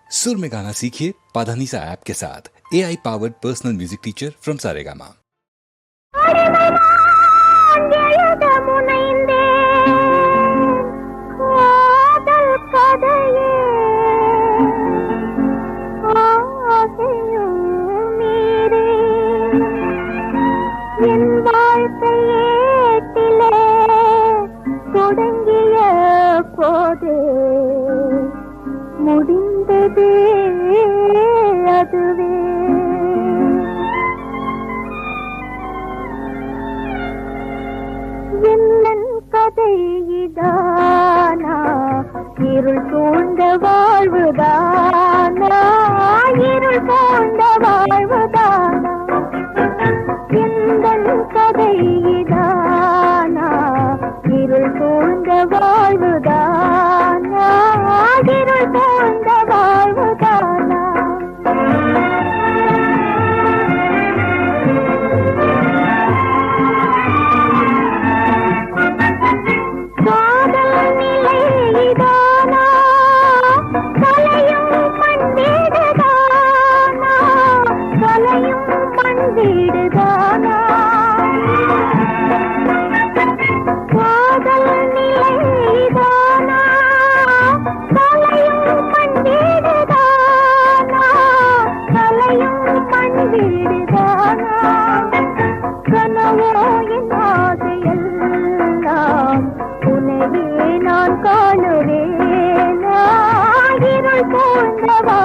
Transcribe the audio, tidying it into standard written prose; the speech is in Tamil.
सुर में गाना सीखिए पाधानीसा ऐप के साथ। AI powered personal music teacher from Saregama. முடிந்ததே அதுவே என்னன் கதை இதானா இருள் சூழ்ந்த வாழ்வுதானா இருள் சூழ்ந்த வாழ்வுதானா என்னன் கதை இதானா இருள் சூழ்ந்த வாழ்வுதானா இருள் சூழ்ந்த வாழ்வுதானா காதல் நிலை இதானா கலையும் மண்வீடுதானா கலையும் மண்வீடுதானா காதல் நிலை இதானா கலையும் மண்வீடுதானா கலையும் மண்வீடுதானா கனவோ என் ஆசையெல்லாம் உனவே நான் காணுவேனா இருள் போன்றவா